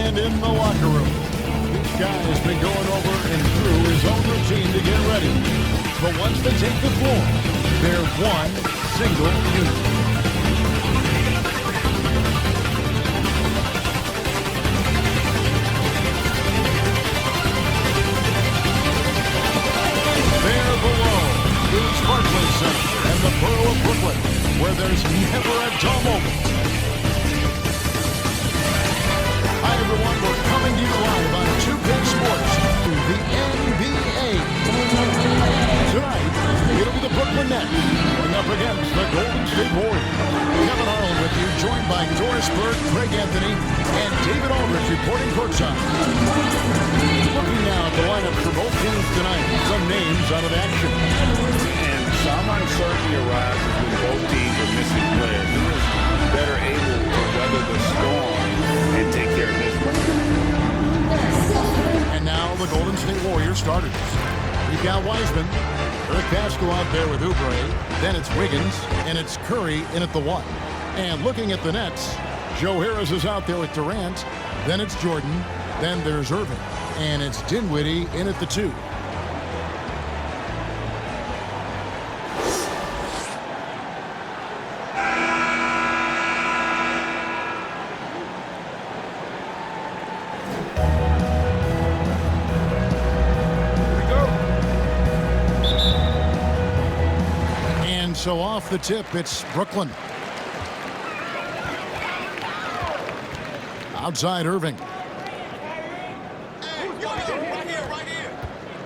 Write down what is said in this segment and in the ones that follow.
And in the locker room, this guy has been going over and through his own routine to get ready. But once they take the floor, they're one single unit. There below is Barclays Center and the borough of Brooklyn, where there's never a dull moment. Hi everyone, we're coming to you live on 2K Sports, the NBA. Tonight, it'll be the Brooklyn Nets going up against the Golden State Warriors. Kevin Harlan with you, joined by Doris Burke, Craig Anthony, and David Aldridge reporting courtside. Looking now at the lineup for both teams tonight, some names out of action. And some uncertainty arises when both teams are missing players. Who is better able to weather the storm and take care of business? And now the Golden State Warriors starters. We've got Wiseman, Eric Paschal out there with Oubre, then it's Wiggins, and it's Curry in at the 1. And looking at the Nets, Joe Harris is out there with Durant, then it's Jordan, then there's Irving, and it's Dinwiddie in at the 2. So off the tip, it's Brooklyn. Outside Irving.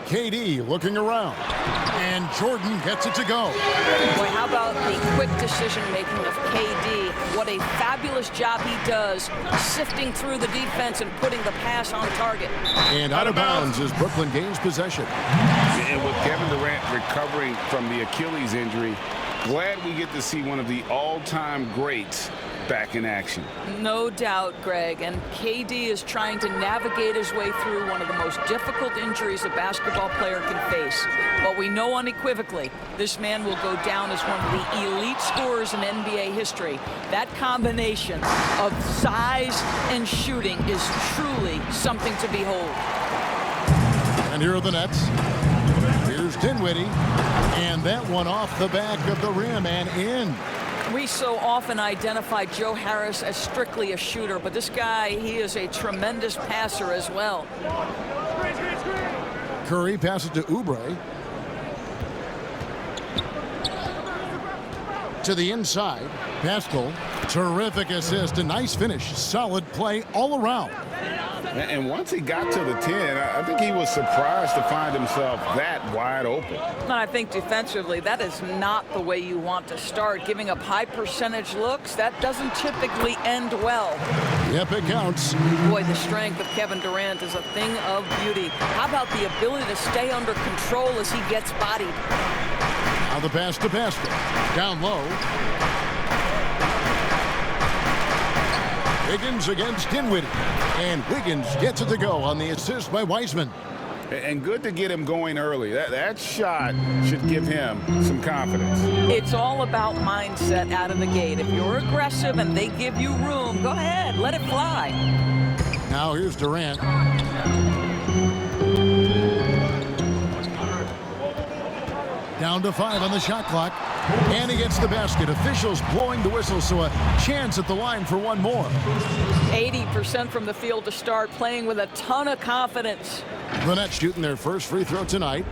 KD looking around. And Jordan gets it to go. Boy, how about the quick decision-making of KD? What a fabulous job he does sifting through the defense and putting the pass on target. And out of bounds as Brooklyn gains possession. And with Kevin Durant recovering from the Achilles injury, glad we get to see one of the all-time greats back in action. No doubt, Greg. And KD is trying to navigate his way through one of the most difficult injuries a basketball player can face. But we know unequivocally this man will go down as one of the elite scorers in NBA history. That combination of size and shooting is truly something to behold. And here are the Nets. Here's Dinwiddie. And that one off the back of the rim and in. We so often identify Joe Harris as strictly a shooter, but this guy, he is a tremendous passer as well. Curry passes to Oubre. To the inside. Paschal. Terrific assist. A nice finish. Solid play all around. And once he got to the 10, I think he was surprised to find himself that wide open. I think defensively, that is not the way you want to start. Giving up high percentage looks, that doesn't typically end well. Yep, it counts. Boy, the strength of Kevin Durant is a thing of beauty. How about the ability to stay under control as he gets bodied? Now the pass to Paschal. Down low. Wiggins against Dinwiddie. And Wiggins gets it to go on the assist by Wiseman. And good to get him going early. That shot should give him some confidence. It's all about mindset out of the gate. If you're aggressive and they give you room, go ahead, let it fly. Now here's Durant. Down to 5 on the shot clock. And he gets the basket. Officials blowing the whistle, so a chance at the line for one more. 80% from the field to start, playing with a ton of confidence. The Nets shooting their first free throw tonight.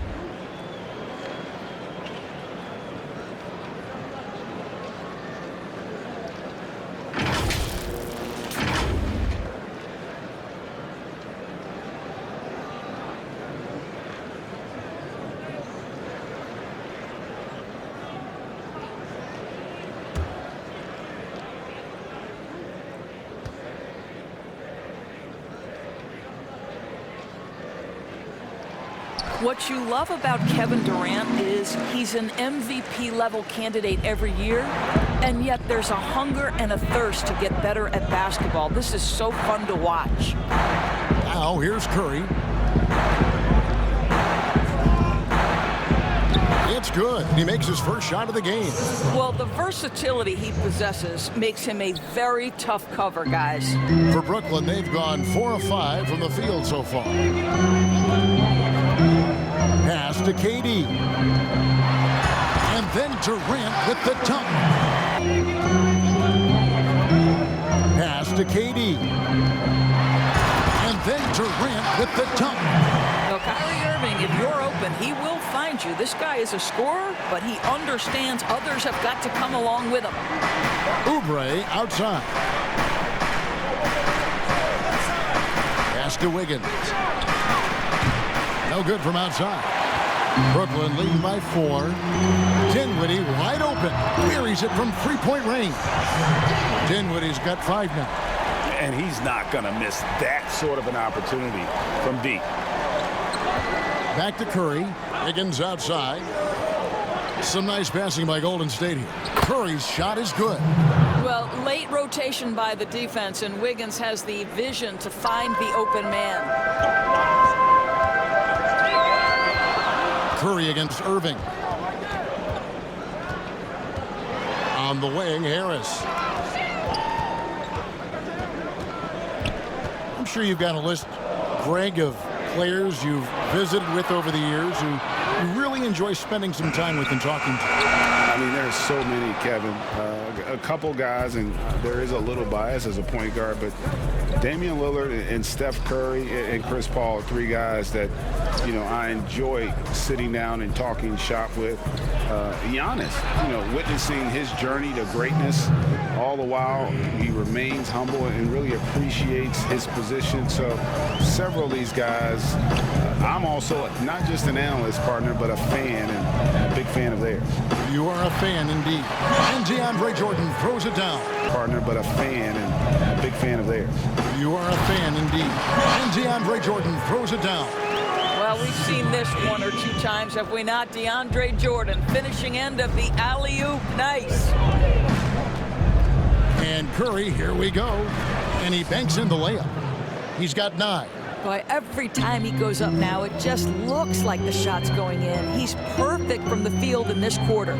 What you love about Kevin Durant is he's an MVP level candidate every year, and yet there's a hunger and a thirst to get better at basketball. This is so fun to watch. Now here's Curry. That's good. He makes his first shot of the game. Well, the versatility he possesses makes him a very tough cover, guys. For Brooklyn, they've gone 4 of 5 from the field so far. Pass to KD. And then Durant with the dunk. Pass to KD. And then Durant with the dunk. Now, Kyrie Irving, if you're open, he will find you. This guy is a scorer, but he understands others have got to come along with him. Oubre outside. Pass to Wiggins. No good from outside. Brooklyn leading by 4. Dinwiddie wide open. Buries it from three-point range. Dinwiddie's got 5 now. And he's not going to miss that sort of an opportunity from deep. Back to Curry. Wiggins outside. Some nice passing by Golden State here. Curry's shot is good. Well, late rotation by the defense, and Wiggins has the vision to find the open man. Curry against Irving. On the wing, Harris. I'm sure you've got a list, Greg, of players you've visited with over the years who you really enjoy spending some time with and talking to. I mean, there's so many, Kevin. A couple guys, and there is a little bias as a point guard, but Damian Lillard and Steph Curry and Chris Paul are 3 guys that, you know, I enjoy sitting down and talking shop with. Giannis, you know, witnessing his journey to greatness. All the while, he remains humble and really appreciates his position. So several of these guys, I'm also not just an analyst, partner, but a fan, and a big fan of theirs. You are a fan indeed. And DeAndre Jordan throws it down. Partner, but a fan, and a big fan of theirs. You are a fan indeed. And DeAndre Jordan throws it down. Well, we've seen this 1 or 2 times, have we not? DeAndre Jordan, finishing end of the alley-oop. Nice. And Curry, here we go. And he banks in the layup. He's got 9. Boy, every time he goes up now, it just looks like the shot's going in. He's perfect from the field in this quarter.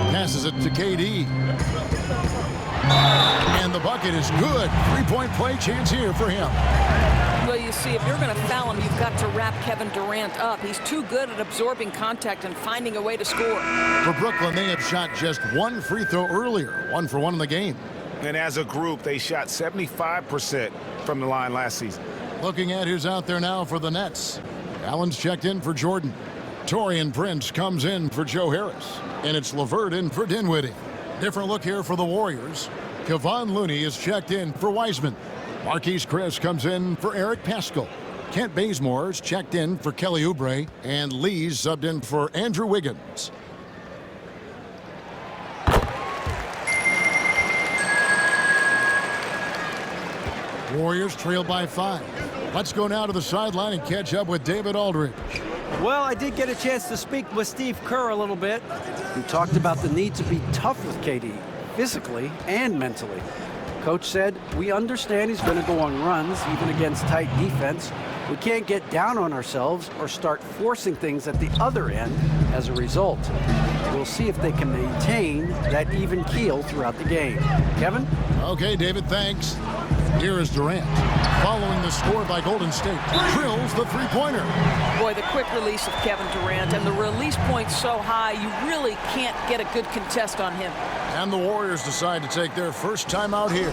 Passes it to KD. And the bucket is good. 3-point play chance here for him. Well, you see, if you're going to foul him, you've got to wrap Kevin Durant up. He's too good at absorbing contact and finding a way to score. For Brooklyn, they have shot just 1 free throw earlier. 1 for 1 in the game. And as a group, they shot 75% from the line last season. Looking at who's out there now for the Nets. Allen's checked in for Jordan. Taurean Prince comes in for Joe Harris. And it's LeVert in for Dinwiddie. Different look here for the Warriors. Kevon Looney is checked in for Wiseman. Marquise Chris comes in for Eric Paschal. Kent Bazemore's checked in for Kelly Oubre. And Lee's subbed in for Andrew Wiggins. Warriors trail by 5. Let's go now to the sideline and catch up with David Aldridge. Well, I did get a chance to speak with Steve Kerr a little bit. He talked about the need to be tough with KD, physically and mentally. Coach said, we understand he's going to go on runs, even against tight defense. We can't get down on ourselves or start forcing things at the other end as a result. We'll see if they can maintain that even keel throughout the game. Kevin? Okay, David, thanks. Here is Durant. Following the score by Golden State. Drills the three-pointer. Boy, the quick release of Kevin Durant, and the release point so high, you really can't get a good contest on him. And the Warriors decide to take their first time out here.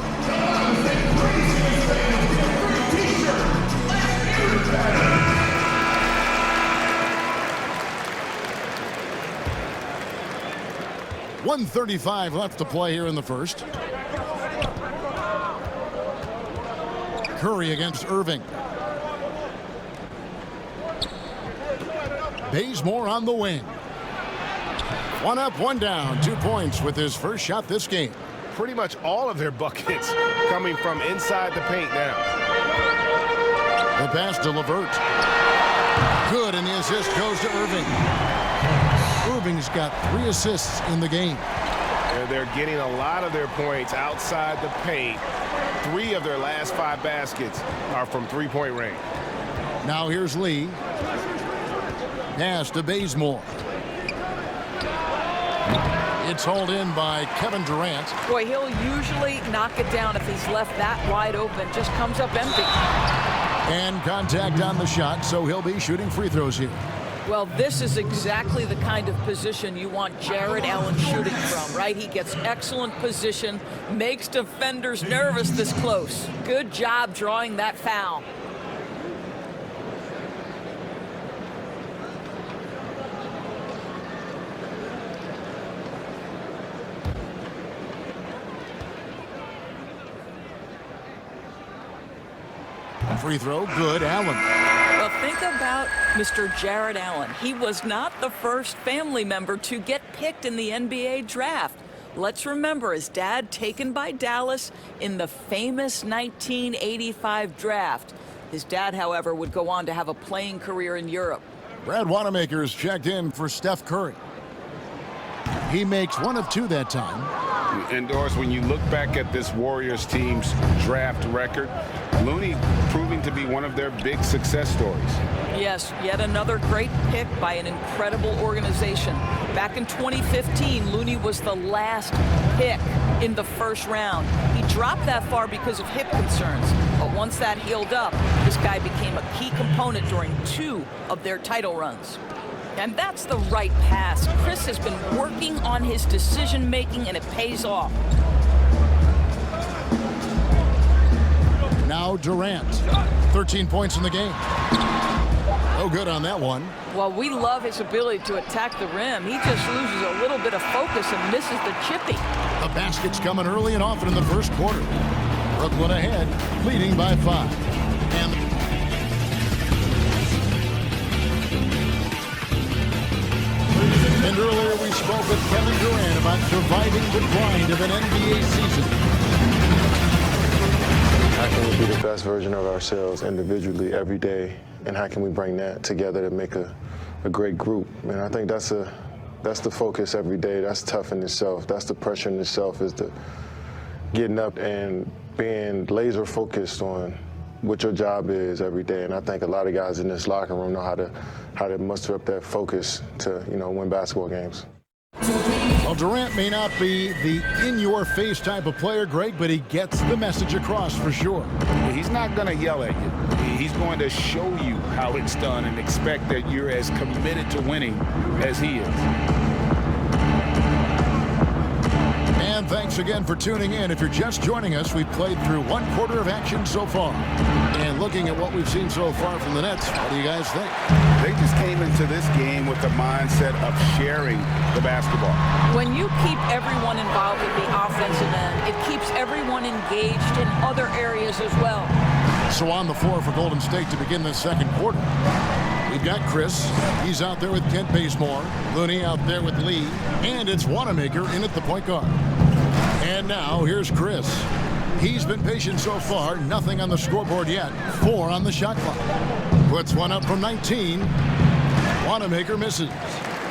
.135 left to play here in the first. Curry against Irving. Bazemore on the wing. 1 up, 1 down. 2 points with his first shot this game. Pretty much all of their buckets coming from inside the paint now. The pass to LeVert. Good, and the assist goes to Irving. Irving's got 3 assists in the game. They're getting a lot of their points outside the paint. 3 of their last 5 baskets are from three-point range. Now here's Lee. Pass to Bazemore. It's hauled in by Kevin Durant. Boy, he'll usually knock it down if he's left that wide open. Just comes up empty. And contact on the shot, so he'll be shooting free throws here. Well, this is exactly the kind of position you want Jared Allen shooting from, right? He gets excellent position, makes defenders nervous this close. Good job drawing that foul. Free throw, good, Allen. Well, think about Mr. Jared Allen. He was not the first family member to get picked in the NBA draft. Let's remember his dad taken by Dallas in the famous 1985 draft. His dad, however, would go on to have a playing career in Europe. Brad Wanamaker's checked in for Steph Curry. He makes 1 of 2 that time. And Doris, when you look back at this Warriors team's draft record, Looney proving to be one of their big success stories. Yes, yet another great pick by an incredible organization. Back in 2015, Looney was the last pick in the first round. He dropped that far because of hip concerns, but once that healed up, this guy became a key component during 2 of their title runs. And that's the right pass. Chris has been working on his decision-making, and it pays off. Now Durant, 13 points in the game. No good on that one. Well, we love his ability to attack the rim. He just loses a little bit of focus and misses the chippy. The basket's coming early and often in the first quarter. Brooklyn ahead, leading by 5. And earlier we spoke with Kevin Durant about surviving the grind of an NBA season. How can we be the best version of ourselves individually every day, and how can we bring that together to make a great group? And I think that's the focus every day. That's tough in itself. That's the pressure in itself, is the getting up and being laser focused on what your job is every day. And I think a lot of guys in this locker room know how to muster up that focus to, win basketball games. Well, Durant may not be the in-your-face type of player, Greg, but he gets the message across for sure. He's not going to yell at you. He's going to show you how it's done and expect that you're as committed to winning as he is. And thanks again for tuning in. If you're just joining us, we've played through 1 quarter of action so far. And looking at what we've seen so far from the Nets, what do you guys think? They just came into this game with the mindset of sharing the basketball. When you keep everyone involved with the offensive end, it keeps everyone engaged in other areas as well. So on the floor for Golden State to begin the second quarter. We've got Chris. He's out there with Kent Bazemore. Looney out there with Lee. And it's Wanamaker in at the point guard. And now here's Chris. He's been patient so far. Nothing on the scoreboard yet. 4 on the shot clock. Puts 1 up from 19. Wanamaker misses.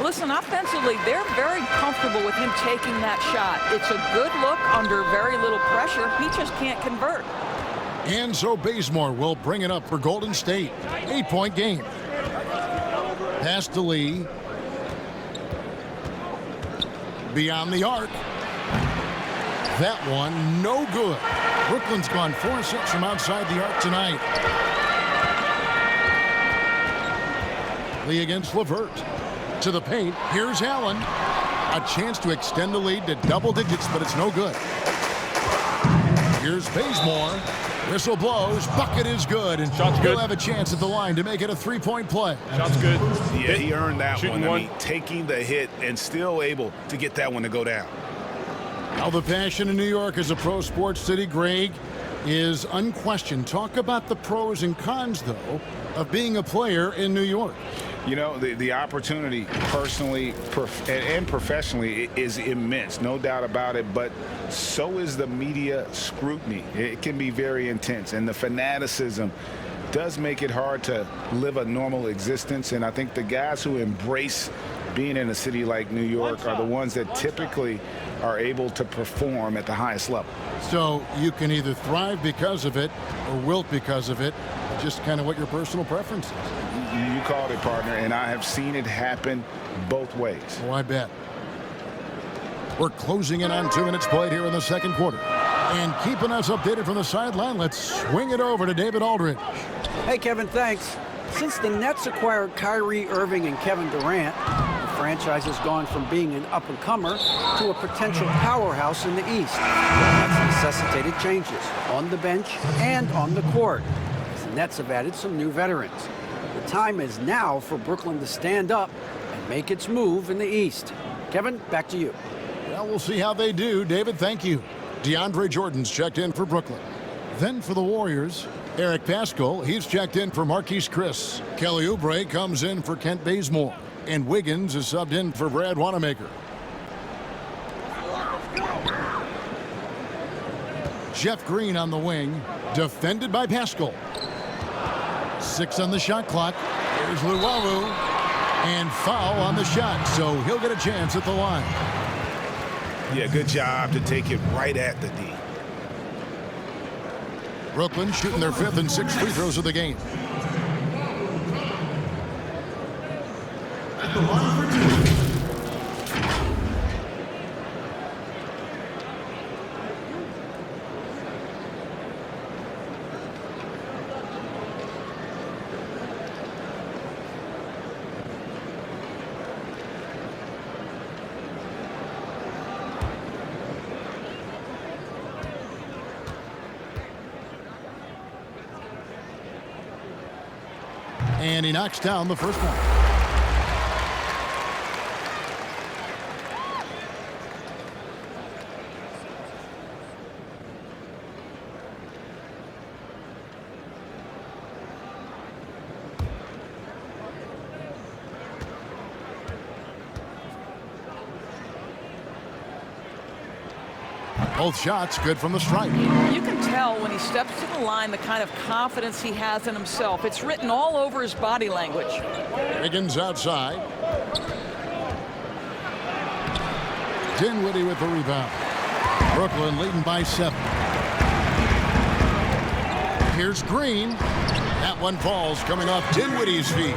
Listen, offensively, they're very comfortable with him taking that shot. It's a good look under very little pressure. He just can't convert. And so Bazemore will bring it up for Golden State. 8-point game. Pass to Lee. Beyond the arc. That one, no good. Brooklyn's gone 4-6 from outside the arc tonight. Lee against LeVert. To the paint. Here's Allen. A chance to extend the lead to double digits, but it's no good. Here's Bazemore. Whistle blows. Bucket is good. And he'll have a chance at the line to make it a 3-point play. Shot's good. Yeah, he earned that one. One. I mean, taking the hit and still able to get that one to go down. Now the passion in New York as a pro sports city, Greg, is unquestioned. Talk about the pros and cons, though, of being a player in New York. The opportunity personally and professionally is immense, no doubt about it, but so is the media scrutiny. It can be very intense, and the fanaticism does make it hard to live a normal existence, and I think the guys who embrace being in a city like New York are the ones that typically are able to perform at the highest level. So you can either thrive because of it or wilt because of it. Just kind of what your personal preference is. You called it, partner, and I have seen it happen both ways. Oh, I bet. We're closing in on 2 minutes played here in the second quarter. And keeping us updated from the sideline, let's swing it over to David Aldridge. Hey, Kevin, thanks. Since the Nets acquired Kyrie Irving and Kevin Durant, the franchise has gone from being an up-and-comer to a potential powerhouse in the East. That's necessitated changes on the bench and on the court. The Nets have added some new veterans. The time is now for Brooklyn to stand up and make its move in the East. Kevin, back to you. Well, we'll see how they do. David, thank you. DeAndre Jordan's checked in for Brooklyn. Then for the Warriors, Eric Paschal, he's checked in for Marquise Chris. Kelly Oubre comes in for Kent Bazemore. And Wiggins is subbed in for Brad Wanamaker. Jeff Green on the wing, defended by Paschal. 6 on the shot clock. Here's Luwawu. And foul on the shot, so he'll get a chance at the line. Yeah, good job to take it right at the D. Brooklyn shooting their 5th and 6th free throws of the game. And he knocks down the first one. Both shots good from the stripe. You can tell when he steps to the line the kind of confidence he has in himself. It's written all over his body language. Wiggins outside. Dinwiddie with the rebound. Brooklyn leading by 7. Here's Green. That one falls coming off Dinwiddie's feet.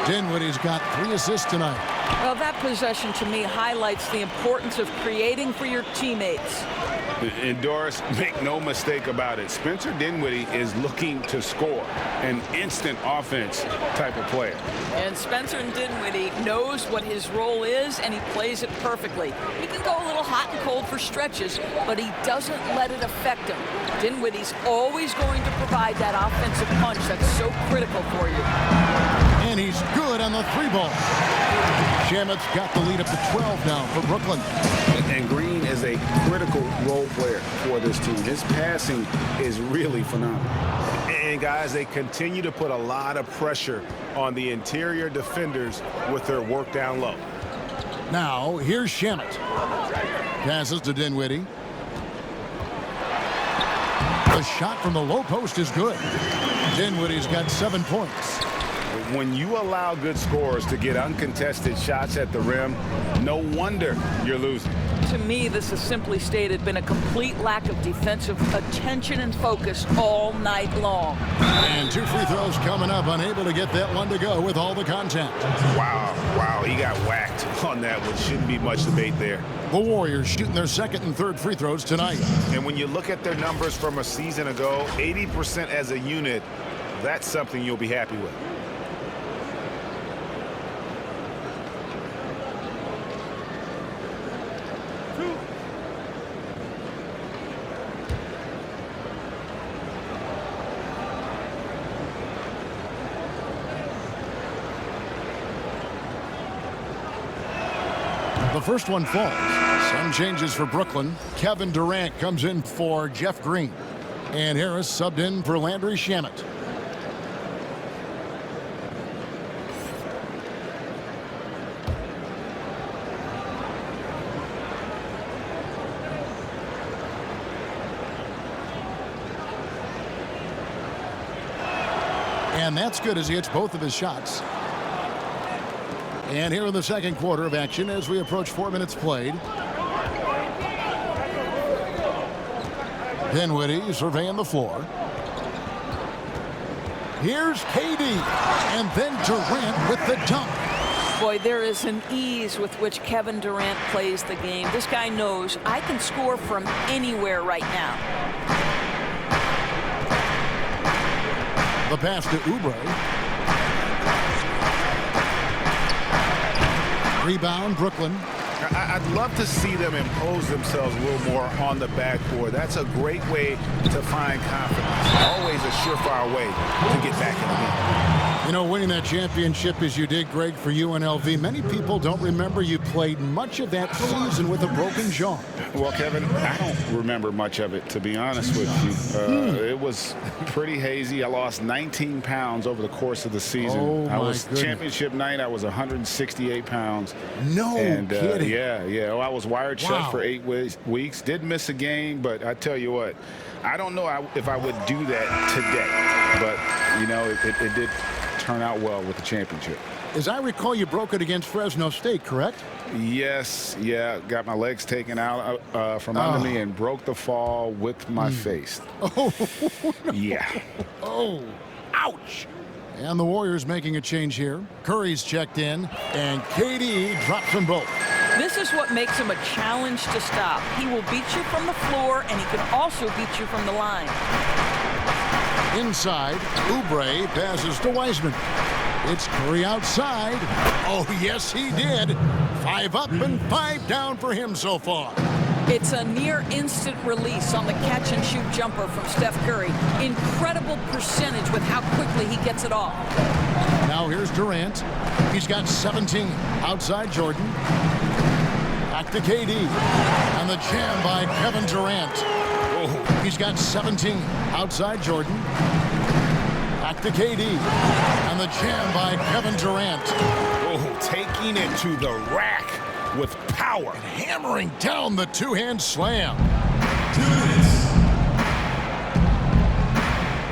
Dinwiddie's got 3 assists tonight. Well, that possession to me highlights the importance of creating for your teammates. And Doris, make no mistake about it. Spencer Dinwiddie is looking to score, an instant offense type of player. And Spencer Dinwiddie knows what his role is, and he plays it perfectly. He can go a little hot and cold for stretches, but he doesn't let it affect him. Dinwiddie's always going to provide that offensive punch that's so critical for you. And he's good on the 3-ball. Shamit's got the lead up to 12 now for Brooklyn. And Green is a critical role player for this team. His passing is really phenomenal. And guys, they continue to put a lot of pressure on the interior defenders with their work down low. Now, here's Shamit. Passes to Dinwiddie. The shot from the low post is good. Dinwiddie's got 7 points. When you allow good scorers to get uncontested shots at the rim, no wonder you're losing. To me, this has simply stated been a complete lack of defensive attention and focus all night long. And 2 free throws coming up, unable to get that one to go with all the contact. Wow, he got whacked on that one. Shouldn't be much debate there. The Warriors shooting their 2nd and 3rd free throws tonight. And when you look at their numbers from a season ago, 80% as a unit, that's something you'll be happy with. The first one falls. Some changes for Brooklyn. Kevin Durant comes in for Jeff Green. And Harris subbed in for Landry Shamet. And that's good as he hits both of his shots. And here in the second quarter of action as we approach 4 minutes played. Dinwiddie surveying the floor. Here's KD, and then Durant with the dunk. Boy, there is an ease with which Kevin Durant plays the game. This guy knows I can score from anywhere right now. The pass to Oubre. Rebound, Brooklyn. I'd love to see them impose themselves a little more on the backboard. That's a great way to find confidence. Always a surefire way to get back in the game. You know, winning that championship as you did, Greg, for UNLV, many people don't remember you played much of that season with a broken jaw. Well, Kevin, I don't remember much of it, to be honest with you. It was pretty hazy. I lost 19 pounds over the course of the season. Oh, I was goodness. championship night. I was 168 pounds. No kidding. Yeah. Well, I was wired shut for 8 weeks. Did miss a game, but I tell you what, I don't know if I would do that today. But, you know, it did turn out well with the championship. As I recall, you broke it against Fresno State, correct? Yes, yeah. Got my legs taken out from under me and broke the fall with my face. Oh, no. Yeah. Oh, ouch. And the Warriors making a change here. Curry's checked in, and KD drops them both. This is what makes him a challenge to stop. He will beat you from the floor, and he can also beat you from the line. Inside, Oubre passes to Wiseman. It's Curry outside. Oh, yes, he did. 5 up and 5 down for him so far. It's a near instant release on the catch-and-shoot jumper from Steph Curry. Incredible percentage with how quickly he gets it off. Now here's Durant. He's got 17. Outside Jordan. Back to KD. And the jam by Kevin Durant. Oh, he's got 17. Outside Jordan. Back to KD. And the jam by Kevin Durant. Oh, taking it to the rack with power. And hammering down the two-hand slam.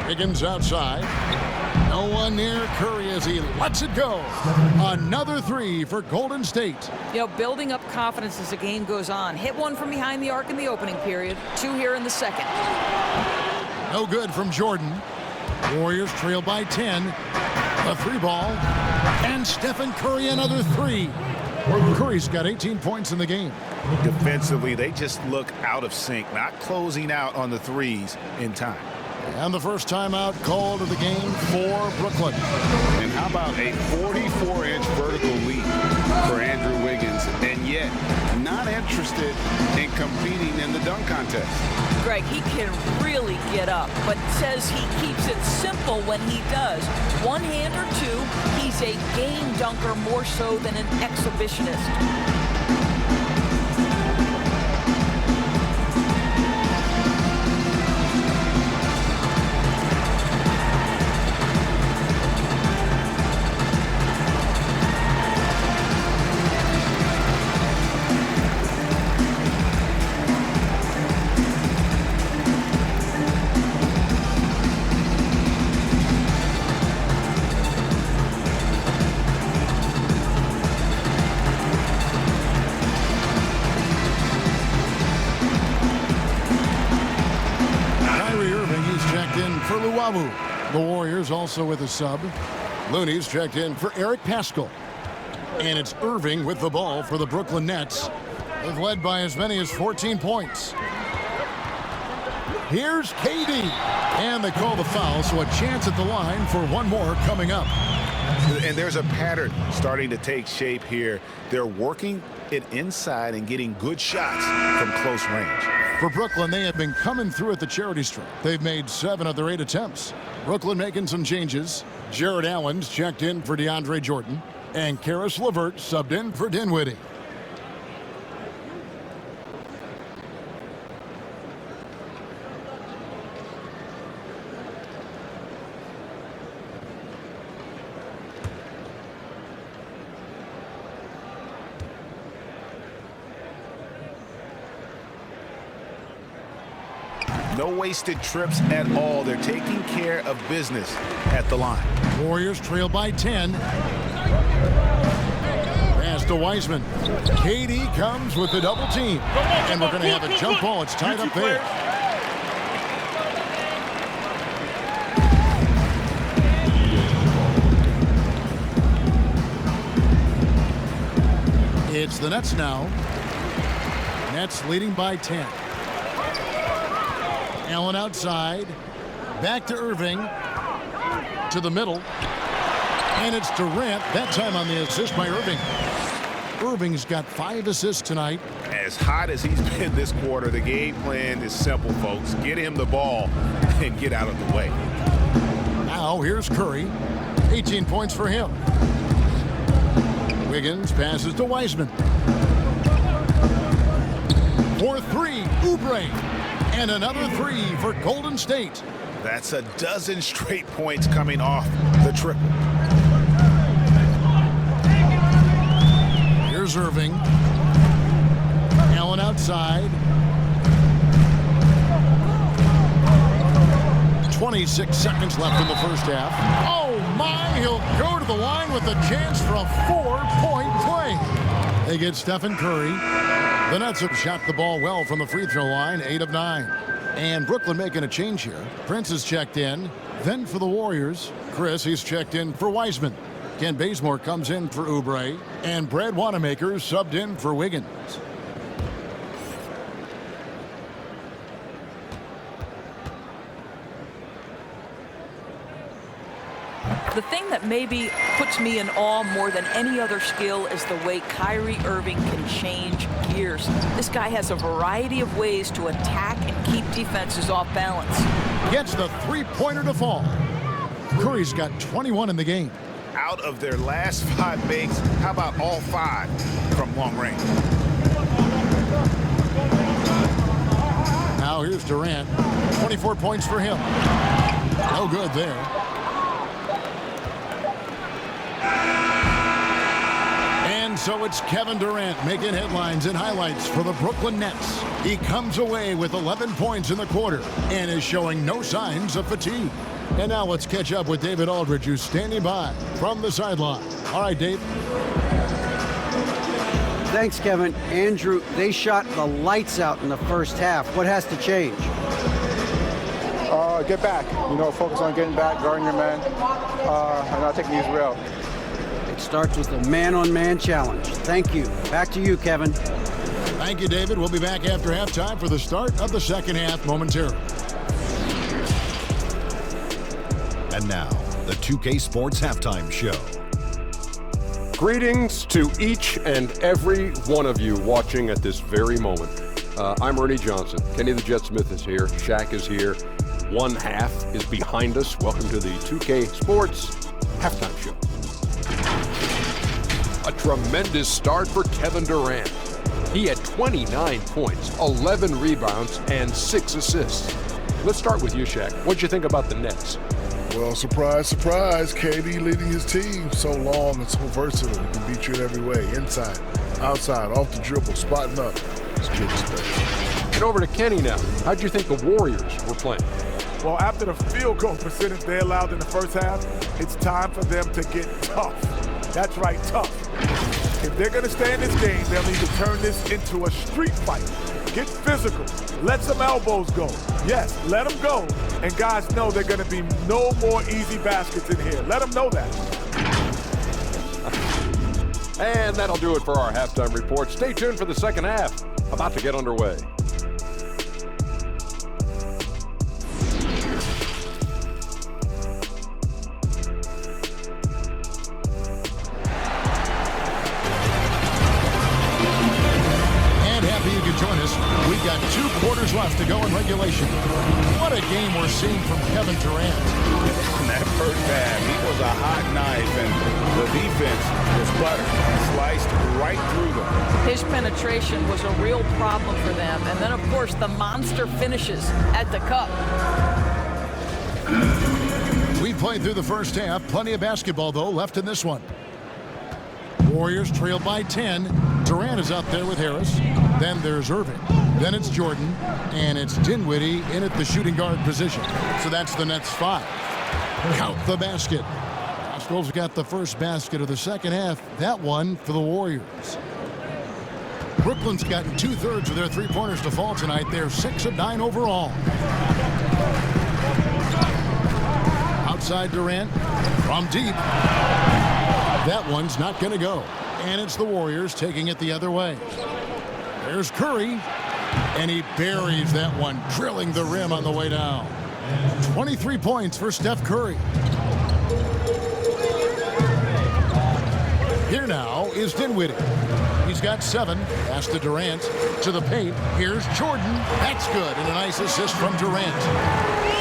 Higgins outside. No one near Curry as he lets it go. Another 3 for Golden State. You know, building up confidence as the game goes on. Hit one from behind the arc in the opening period. 2 here in the second. No good from Jordan. Warriors trail by 10. A 3 ball. And Stephen Curry another 3. Curry's got 18 points in the game. Defensively, they just look out of sync, not closing out on the threes in time. And the first timeout called of the game for Brooklyn. And how about a 44-inch vertical leap for Andrew Wiggins, and yet not interested in competing in the dunk contest. Greg, he can really get up, but says he keeps it simple when he does. One hand or two, he's a game dunker more so than an exhibitionist. The Warriors also with a sub. Looney's checked in for Eric Paschal. And it's Irving with the ball for the Brooklyn Nets. They've led by as many as 14 points. Here's KD. And they call the foul, so a chance at the line for one more coming up. And there's a pattern starting to take shape here. They're working it inside and getting good shots from close range. For Brooklyn, they have been coming through at the charity stripe. They've made 7 of their 8 attempts. Brooklyn making some changes. Jared Allen's checked in for DeAndre Jordan. And Karis LeVert subbed in for Dinwiddie. No wasted trips at all. They're taking care of business at the line. Warriors trail by 10. Pass to Wiseman. KD comes with the double team. And we're going to have a jump ball. It's tied up there. It's the Nets now. Nets leading by 10. Allen outside. Back to Irving. To the middle. And it's Durant. That time on the assist by Irving. Irving's got 5 assists tonight. As hot as he's been this quarter, the game plan is simple, folks. Get him the ball and get out of the way. Now here's Curry. 18 points for him. Wiggins passes to Wiseman. For 3, Oubre. And another 3 for Golden State. That's a dozen straight points coming off the triple. Here's Irving. Allen outside. 26 seconds left in the first half. Oh my, he'll go to the line with a chance for a 4-point play. They get Stephen Curry. The Nets have shot the ball well from the free throw line, 8 of 9. And Brooklyn making a change here. Prince is checked in. Then for the Warriors, Chris, he's checked in for Wiseman. Ken Bazemore comes in for Oubre. And Brad Wanamaker subbed in for Wiggins. The thing that maybe puts me in awe more than any other skill is the way Kyrie Irving can change gears. This guy has a variety of ways to attack and keep defenses off balance. Gets the three-pointer to fall. Curry's got 21 in the game. Out of their last 5 makes, how about all 5 from long range? Now here's Durant. 24 points for him. No good there. And so it's Kevin Durant making headlines and highlights for the Brooklyn Nets. He comes away with 11 points in the quarter and is showing no signs of fatigue. And now let's catch up with David Aldridge, who's standing by from the sideline. All right, Dave. Thanks, Kevin. Andrew, they shot the lights out in the first half. What has to change? Get back. Focus on getting back, guarding your man, and not taking these real. It starts with a man-on-man challenge. Thank you. Back to you, Kevin. Thank you, David. We'll be back after halftime for the start of the second half momentarily. And now, the 2K Sports Halftime Show. Greetings to each and every one of you watching at this very moment. I'm Ernie Johnson. Kenny the Jet Smith is here. Shaq is here. One half is behind us. Welcome to the 2K Sports Halftime Show. A tremendous start for Kevin Durant. He had 29 points, 11 rebounds, and 6 assists. Let's start with you, Shaq. What'd you think about the Nets? Well, surprise, surprise, KD leading his team so long and so versatile. He can beat you in every way, inside, outside, off the dribble, spotting up. This kid is special. And over to Kenny now. How'd you think the Warriors were playing? Well, after the field goal percentage they allowed in the first half, it's time for them to get tough. That's right, tough. If they're going to stay in this game, they'll need to turn this into a street fight. Get physical. Let some elbows go. Yes, let them go. And guys know they're going to be no more easy baskets in here. Let them know that. And that'll do it for our halftime report. Stay tuned for the second half. About to get underway. Join us. We've got 2 quarters left to go in regulation. What a game we're seeing from Kevin Durant. In that first half, he was a hot knife, and the defense was buttered, sliced right through them. His penetration was a real problem for them. And then, of course, the monster finishes at the cup. We played through the first half. Plenty of basketball, though, left in this one. Warriors trail by 10. Durant is out there with Harris. Then there's Irving. Then it's Jordan. And it's Dinwiddie in at the shooting guard position. So that's the Nets 5. Count the basket. Paschal's got the first basket of the second half. That one for the Warriors. Brooklyn's gotten 2/3 of their three-pointers to fall tonight. They're 6 of 9 overall. Outside Durant from deep. That one's not going to go. and it's the Warriors taking it the other way. There's Curry, and he buries that one, drilling the rim on the way down. 23 points for Steph Curry. Here now is Dinwiddie. He's got 7. Pass to Durant. To the paint. Here's Jordan. That's good. And a nice assist from Durant.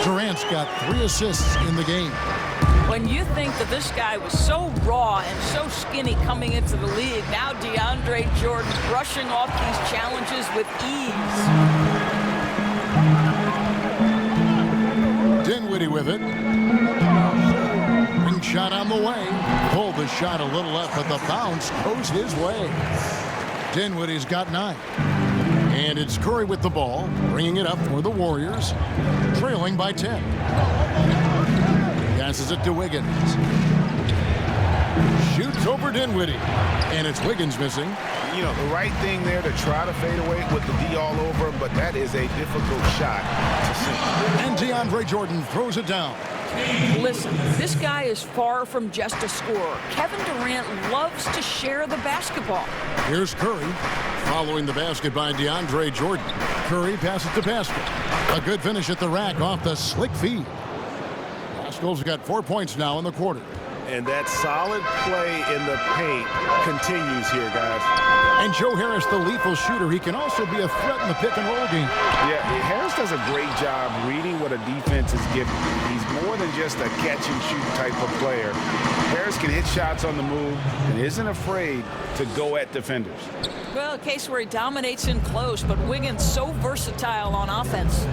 Durant's got 3 assists in the game. When you think that this guy was so raw and so skinny coming into the league, now DeAndre Jordan brushing off these challenges with ease. Dinwiddie with it. Ring shot on the way. Pulled the shot a little left, but the bounce goes his way. Dinwiddie's got 9. And it's Curry with the ball, bringing it up for the Warriors, trailing by 10. Passes it to Wiggins. Shoots over Dinwiddie. And it's Wiggins missing. You know, the right thing there to try to fade away with the D all over him, but that is a difficult shot to see. And DeAndre Jordan throws it down. Listen, this guy is far from just a scorer. Kevin Durant loves to share the basketball. Here's Curry, following the basket by DeAndre Jordan. Curry passes to Pascal. A good finish at the rack off the slick feed. Pascal's got 4 points now in the quarter. And that solid play in the paint continues here, guys. And Joe Harris, the lethal shooter, he can also be a threat in the pick-and-roll game. Yeah, Harris does a great job reading what a defense is giving. He's more than just a catch-and-shoot type of player. Harris can hit shots on the move and isn't afraid to go at defenders. Well, a case where he dominates in close, but Wiggins so versatile on offense.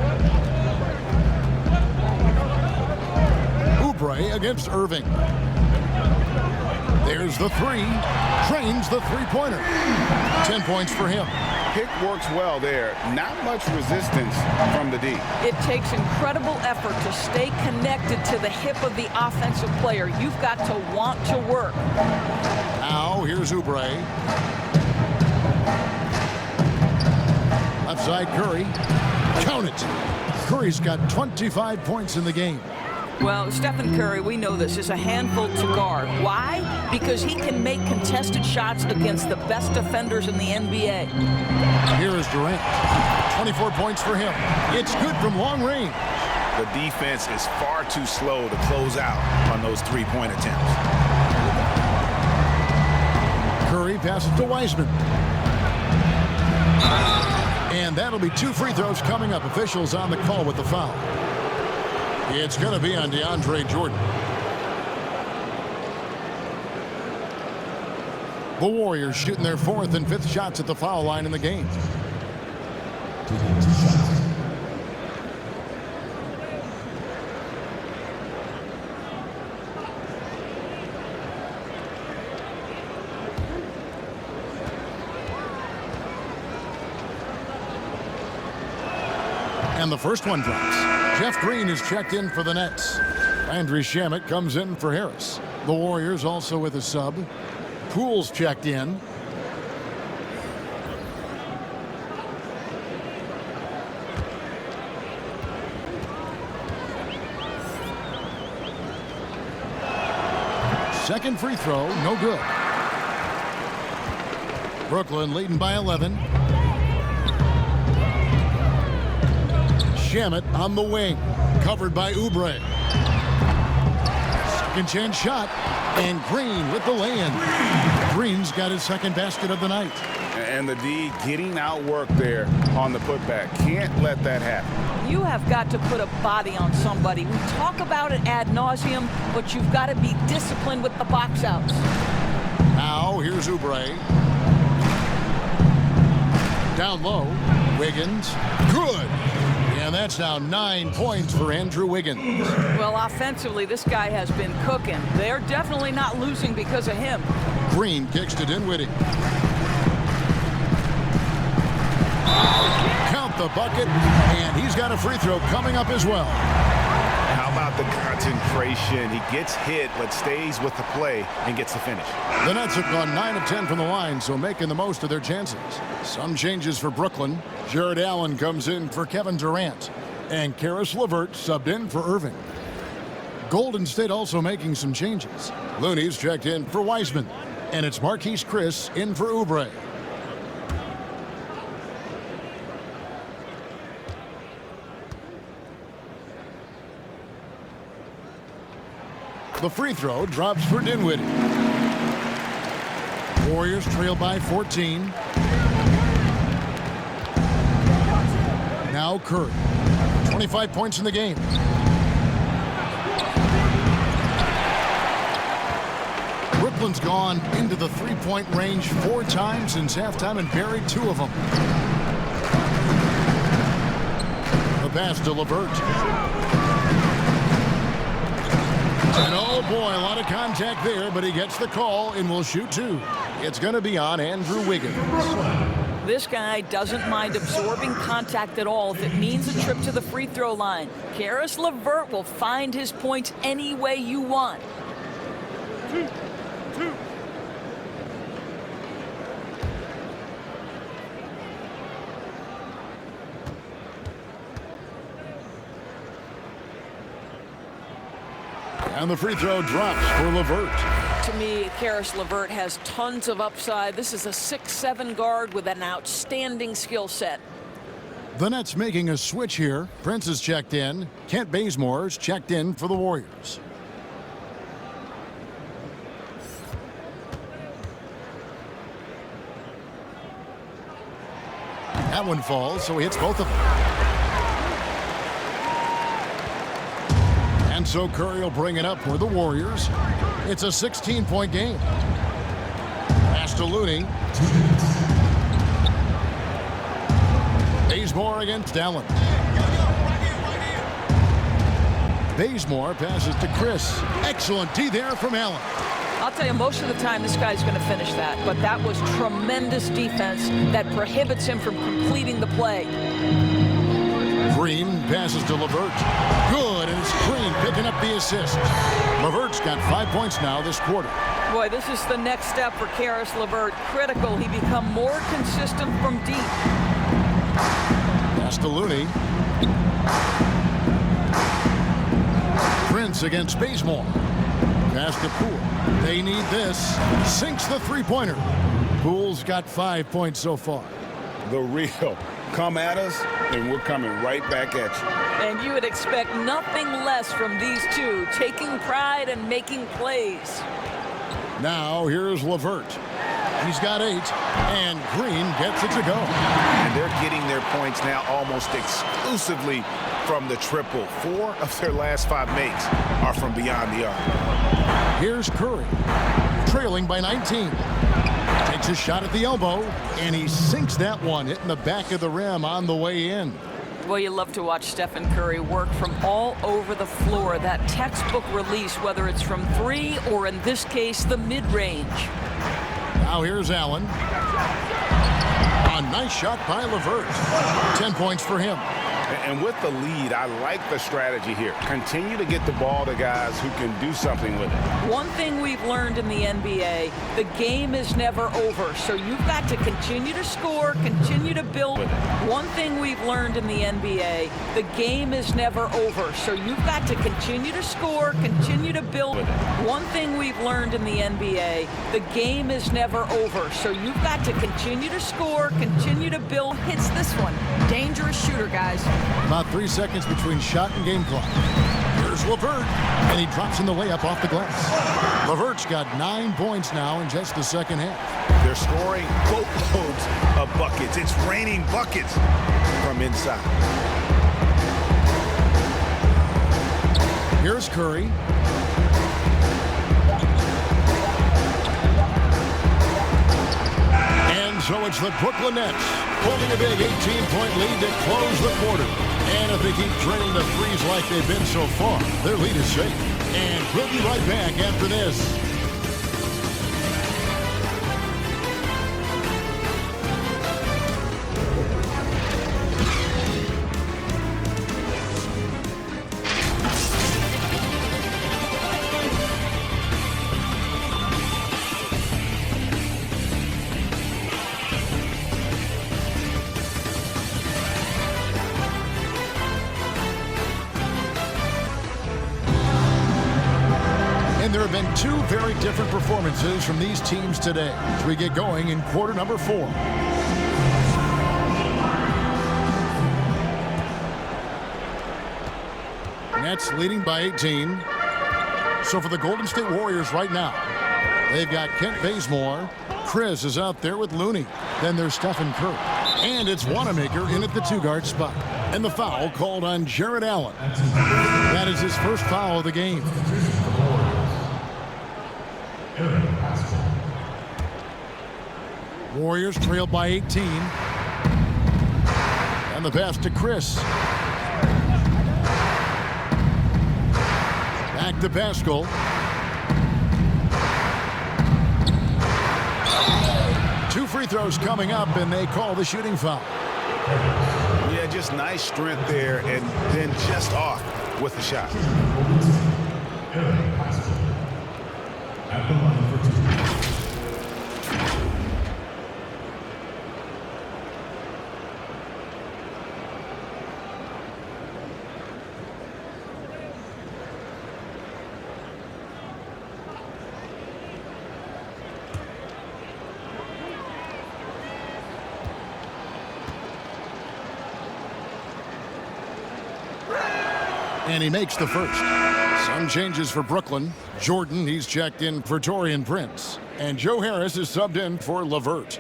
Oubre against Irving. There's the 3. Trains the three-pointer. 10 points for him. Pick works well there. Not much resistance from the D. It takes incredible effort to stay connected to the hip of the offensive player. You've got to want to work. Now, here's Oubre. Left side, Curry. Count it. Curry's got 25 points in the game. Well, Stephen Curry, we know this, is a handful to guard. Why? Because he can make contested shots against the best defenders in the NBA. Here is Durant. 24 points for him. It's good from long range. The defense is far too slow to close out on those three-point attempts. Curry passes to Wiseman. And that'll be 2 free throws coming up. Officials on the call with the foul. It's going to be on DeAndre Jordan. The Warriors shooting their 4th and 5th shots at the foul line in the game. And the first one drops. Jeff Green is checked in for the Nets. Landry Shamet comes in for Harris. The Warriors also with a sub. Poole's checked in. Second free throw, no good. Brooklyn leading by 11. Shamet on the wing, covered by Oubre. Second chance shot, and Green with the lay-in. Green's got his second basket of the night. And the D getting outworked there on the putback. Can't let that happen. You have got to put a body on somebody. We talk about it ad nauseum, but you've got to be disciplined with the box outs. Now, here's Oubre. Down low, Wiggins. Good. And that's now 9 points for Andrew Wiggins. Well, offensively, this guy has been cooking. They're definitely not losing because of him. Green kicks to Dinwiddie. Count the bucket, and he's got a free throw coming up as well. How about the concentration? He gets hit, but stays with the play and gets the finish. The Nets have gone 9 of 10 from the line, so making the most of their chances. Some changes for Brooklyn. Jared Allen comes in for Kevin Durant, and Karis LeVert subbed in for Irving. Golden State also making some changes. Looney's checked in for Wiseman. And it's Marquise Chris in for Oubre. The free throw drops for Dinwiddie. Warriors trail by 14. Now Curry. 25 points in the game. Brooklyn's gone into the three-point range 4 times since halftime and buried 2 of them. The pass to LeVert. And oh boy, a lot of contact there, but he gets the call and will shoot 2. It's going to be on Andrew Wiggins. This guy doesn't mind absorbing contact at all if it means a trip to the free throw line. Caris LeVert will find his points any way you want. 2. And the free throw drops for LeVert. To me, Caris LeVert has tons of upside. This is a 6'7" guard with an outstanding skill set. The Nets making a switch here. Prince is checked in. Kent Bazemore's checked in for the Warriors. That one falls, so he hits both of them. And so Curry will bring it up for the Warriors. It's a 16-point game. Pass to Looney. Bazemore against Allen. Bazemore passes to Chris. Excellent D there from Allen. I'll tell you, most of the time this guy's going to finish that, but that was tremendous defense that prohibits him from completing the play. Green passes to LeVert. Good, and it's Green picking up the assist. LeVert's got 5 points now this quarter. Boy, this is the next step for Caris LeVert. Critical. He become more consistent from deep. Pass to Looney. Prince against Bazemore. Pass to Poole. They need this. Sinks the three-pointer. Poole's got 5 points so far. The real. Come at us, and we're coming right back at you. And you would expect nothing less from these two, taking pride and making plays. Now here's LeVert. He's got 8, and Green gets it to go. And they're getting their points now almost exclusively from the triple. 4 of their last 5 makes are from beyond the arc. Here's Curry, trailing by 19. Takes a shot at the elbow, and he sinks that one, hitting the back of the rim on the way in. Well, you love to watch Stephen Curry work from all over the floor. That textbook release, whether it's from 3 or in this case, the mid-range. Now here's Allen. A nice shot by LeVert. 10 points for him. And with the lead, I like the strategy here. Continue to get the ball to guys who can do something with it. One thing we've learned in the NBA, the game is never over. So you've got to continue to score, continue to build. One thing we've learned in the NBA, the game is never over. So you've got to continue to score, continue to build. One thing we've learned in the NBA, the game is never over. So you've got to continue to score, continue to build. Hits this one. Dangerous shooter, guys. About 3 seconds between shot and game clock. Here's LeVert, and he drops in the layup off the glass. LeVert's got 9 points now in just the second half. They're scoring boatloads of buckets. It's raining buckets from inside. Here's Curry. And so it's the Brooklyn Nets holding a big 18-point lead to close the quarter. And if they keep trailing the threes like they've been so far, their lead is safe. And we'll be right back after this. And there have been two very different performances from these teams today as we get going in quarter number 4. Nets leading by 18. So for the Golden State Warriors right now, they've got Kent Bazemore. Chris is out there with Looney. Then there's Stephen Curry. And it's Wanamaker in at the 2-guard spot. And the foul called on Jarrett Allen. That is his first foul of the game. Warriors trail by 18. And the pass to Chris. Back to Paschal. Two free throws coming up, and they call the shooting foul. Yeah, just nice strength there, and then just off with the shot. At the line for 2. And he makes the first. Some changes for Brooklyn. Jordan, he's checked in for Taurean Prince. And Joe Harris is subbed in for LeVert.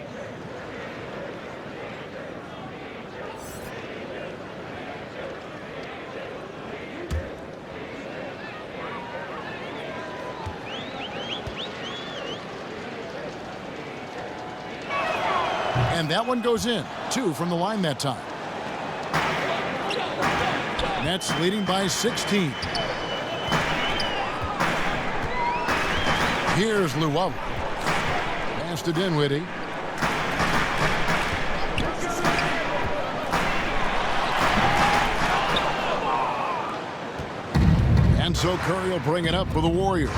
And that one goes in. 2 from the line that time. Nets leading by 16. Here's Luwawu. Pass to Dinwiddie. And so Curry will bring it up for the Warriors.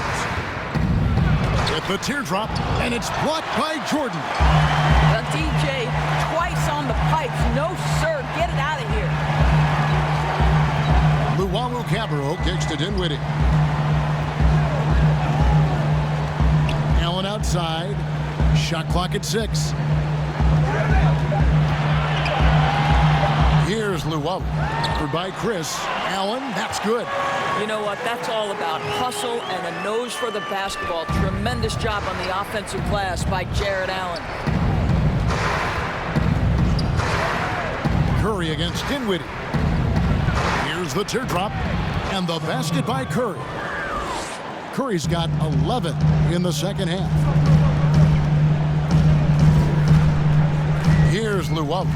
With the teardrop, and it's blocked by Jordan. The DJ twice on the pipes. No, sir. Get it out of here. Luwawu-Cabarrot kicks to Dinwiddie. Allen outside. Shot clock at 6. Here's Luwawu. Covered by Chris. Allen, that's good. You know what? That's all about hustle and a nose for the basketball. Tremendous job on the offensive glass by Jarrett Allen. Curry against Dinwiddie. Here's the teardrop and the basket by Curry. Curry's got 11 in the second half. Here's Luwawu.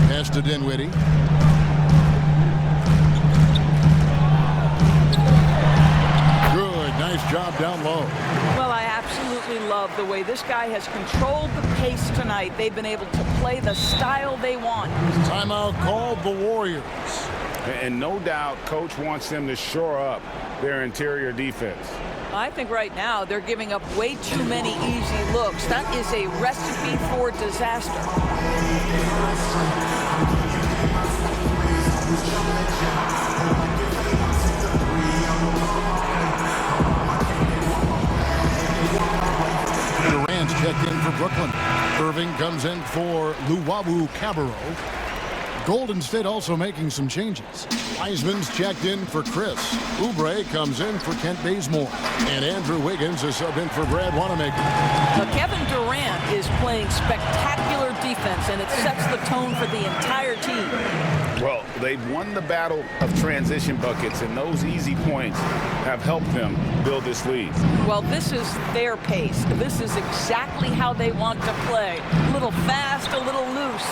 Pass to Dinwiddie. Good, nice job down low. Well, I absolutely love the way this guy has controlled the pace tonight. They've been able to play the style they want. Timeout called the Warriors. And no doubt, Coach wants them to shore up their interior defense. I think right now they're giving up way too many easy looks. That is a recipe for disaster. Durant's checked in for Brooklyn. Irving comes in for Luwawu-Cabarrot. Golden State also making some changes. Wiseman's checked in for Chris. Oubre comes in for Kent Bazemore. And Andrew Wiggins is subbed in for Brad Wanamaker. But Kevin Durant is playing spectacular defense, and it sets the tone for the entire team. Well, they've won the battle of transition buckets, and those easy points have helped them build this lead. Well, this is their pace. This is exactly how they want to play. A little fast, a little loose.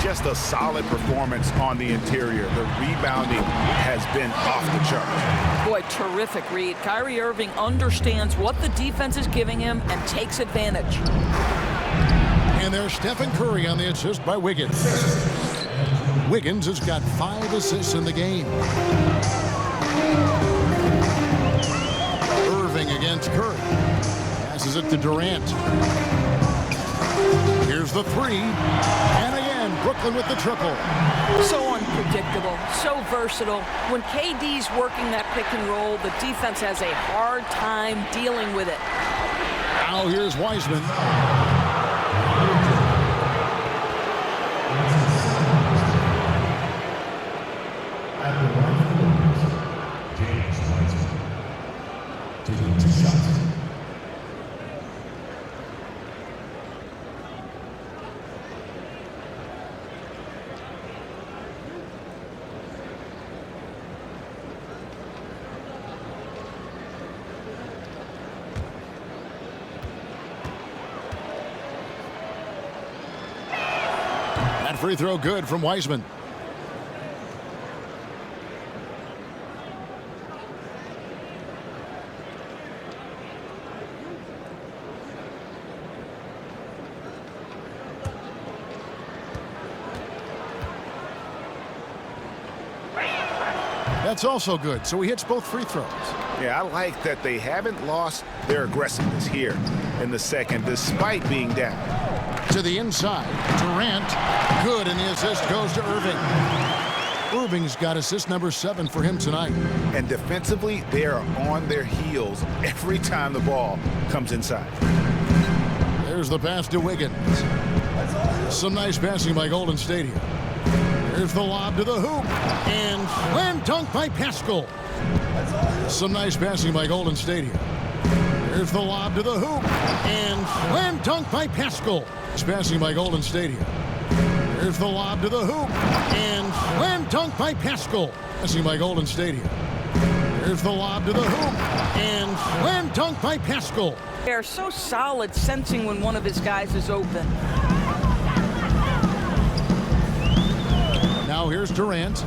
Just a solid performance on the interior. The rebounding has been off the charts. Boy, terrific read. Kyrie Irving understands what the defense is giving him and takes advantage. And there's Stephen Curry on the assist by Wiggins. Wiggins has got 5 assists in the game. Irving against Curry. Passes it to Durant. Here's the 3. And again, Brooklyn with the triple. So unpredictable, so versatile. When KD's working that pick and roll, the defense has a hard time dealing with it. Now here's Wiseman. At the line for the James Wiseman, taking 2 shots. That free throw good from Wiseman. That's also good, so he hits both free throws. Yeah, I like that they haven't lost their aggressiveness here in the second, despite being down. To the inside, Durant, good, and the assist goes to Irving. Irving's got assist number 7 for him tonight. And defensively, they are on their heels every time the ball comes inside. There's the pass to Wiggins. Some nice passing by Golden State here. Here's the lob to the hoop, and slam dunk by Paschal. Some nice passing by Golden State here. Here's the lob to the hoop, and slam dunk by Paschal. Passing by Golden State here. Here's the lob to the hoop, and slam dunk by Paschal. Passing by Golden State here. Here's the lob to the hoop, and slam dunk by Paschal. They're so solid, sensing when one of his guys is open. Now here's Durant.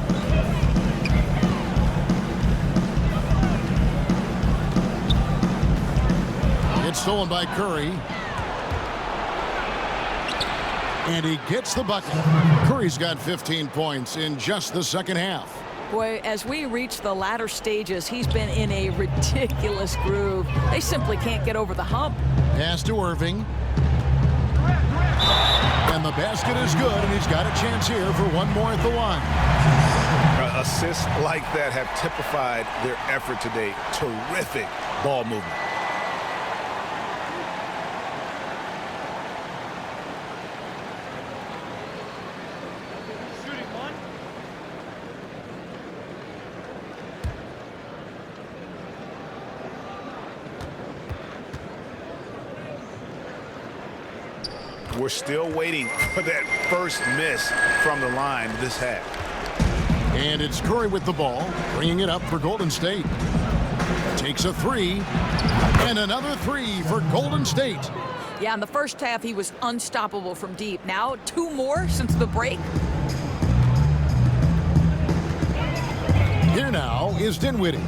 It's stolen by Curry. And he gets the bucket. Curry's got 15 points in just the second half. Boy, as we reach the latter stages, he's been in a ridiculous groove. They simply can't get over the hump. Pass to Irving. And the basket is good, and he's got a chance here for one more at the line. Assists like that have typified their effort today. Terrific ball movement. We're still waiting for that first miss from the line this half. And it's Curry with the ball, bringing it up for Golden State. Takes a 3, and another 3 for Golden State. Yeah, in the first half, he was unstoppable from deep. Now, 2 more since the break. Here now is Dinwiddie.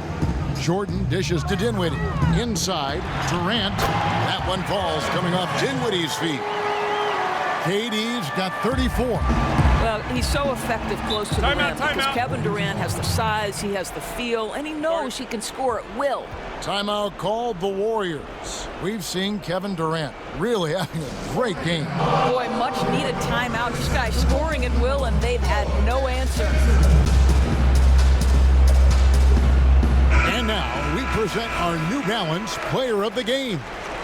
Jordan dishes to Dinwiddie. Inside, Durant. That one falls coming off Dinwiddie's feet. KD's got 34. Well, he's so effective close to the rim because Kevin Durant has the size, he has the feel, and he knows he can score at will. Timeout called the Warriors. We've seen Kevin Durant really having a great game. Boy, much needed timeout. This guy's scoring at will, and they've had no answer. And now we present our New Balance Player of the Game,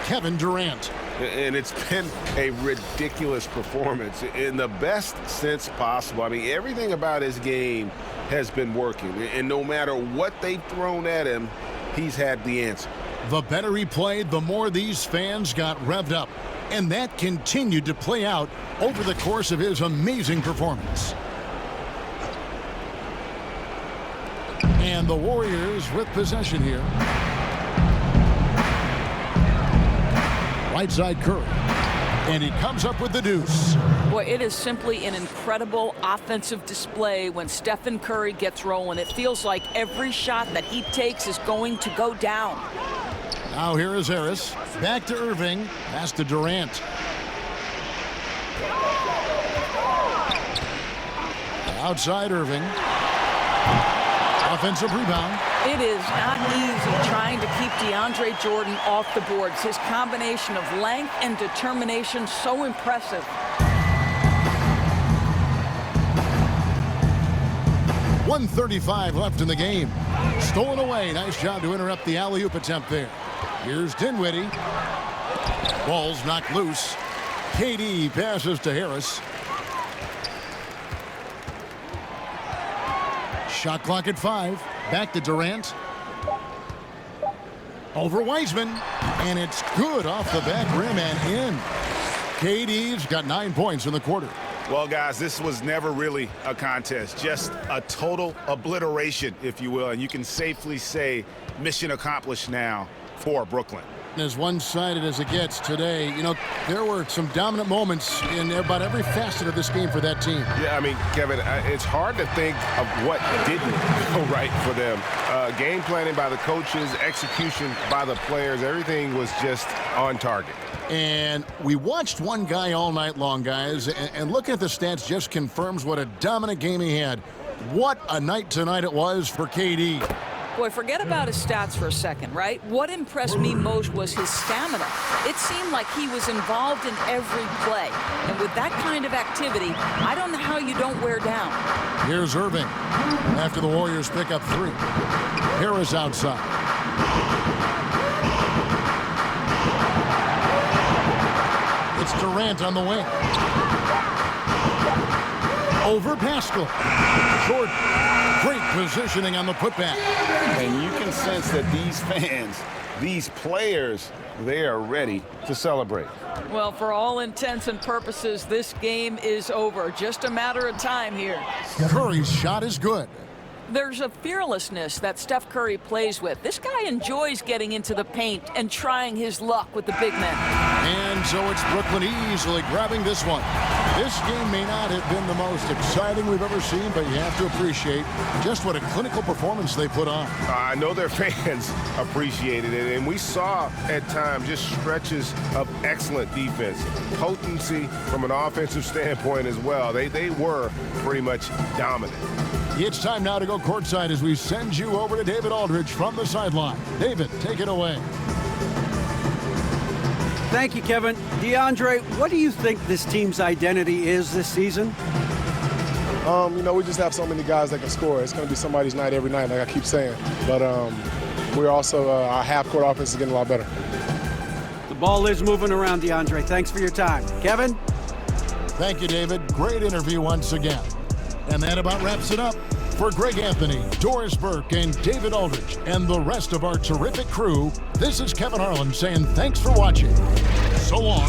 Kevin Durant. And it's been a ridiculous performance in the best sense possible. I mean, everything about his game has been working. And no matter what they've thrown at him, he's had the answer. The better he played, the more these fans got revved up. And that continued to play out over the course of his amazing performance. And the Warriors with possession here. Right side Curry, and he comes up with the deuce. Boy, it is simply an incredible offensive display when Stephen Curry gets rolling. It feels like every shot that he takes is going to go down. Now here is Harris, back to Irving, pass to Durant. Outside Irving. Offensive rebound. It is not easy trying to keep DeAndre Jordan off the boards. His combination of length and determination, so impressive. 1:35 left in the game. Stolen away. Nice job to interrupt the alley-oop attempt there. Here's Dinwiddie. Ball's knocked loose. KD passes to Harris. Shot clock at 5. Back to Durant. Over Wiseman. And it's good off the back rim and in. KD's got 9 points in the quarter. Well, guys, this was never really a contest, just a total obliteration, if you will. And you can safely say mission accomplished now for Brooklyn. As one-sided as it gets today, you know, there were some dominant moments in about every facet of this game for that team. Yeah, I mean, Kevin, it's hard to think of what didn't go right for them. Game planning by the coaches, execution by the players, everything was just on target. And we watched one guy all night long, guys, and looking at the stats just confirms what a dominant game he had. What a night tonight it was for KD. Boy, forget about his stats for a second, right? What impressed me most was his stamina. It seemed like he was involved in every play. And with that kind of activity, I don't know how you don't wear down. Here's Irving after the Warriors pick up 3. Harris outside. It's Durant on the wing. Over Paschal. Short. Great positioning on the putback. And you can sense that these fans, these players, they are ready to celebrate. Well, for all intents and purposes, this game is over. Just a matter of time here. Curry's shot is good. There's a fearlessness that Steph Curry plays with. This guy enjoys getting into the paint and trying his luck with the big men. And so it's Brooklyn easily grabbing this one. This game may not have been the most exciting we've ever seen, but you have to appreciate just what a clinical performance they put on. I know their fans appreciated it, and we saw at times just stretches of excellent defense. Potency from an offensive standpoint as well. They were pretty much dominant. It's time now to go courtside as we send you over to David Aldridge from the sideline. David, take it away. Thank you, Kevin. DeAndre, what do you think this team's identity is this season? You know, we just have so many guys that can score. It's going to be somebody's night every night, like I keep saying. But we're also, our half-court offense is getting a lot better. The ball is moving around, DeAndre. Thanks for your time. Kevin? Thank you, David. Great interview once again. And that about wraps it up. For Greg Anthony, Doris Burke, and David Aldridge, and the rest of our terrific crew, this is Kevin Harlan saying thanks for watching. So long.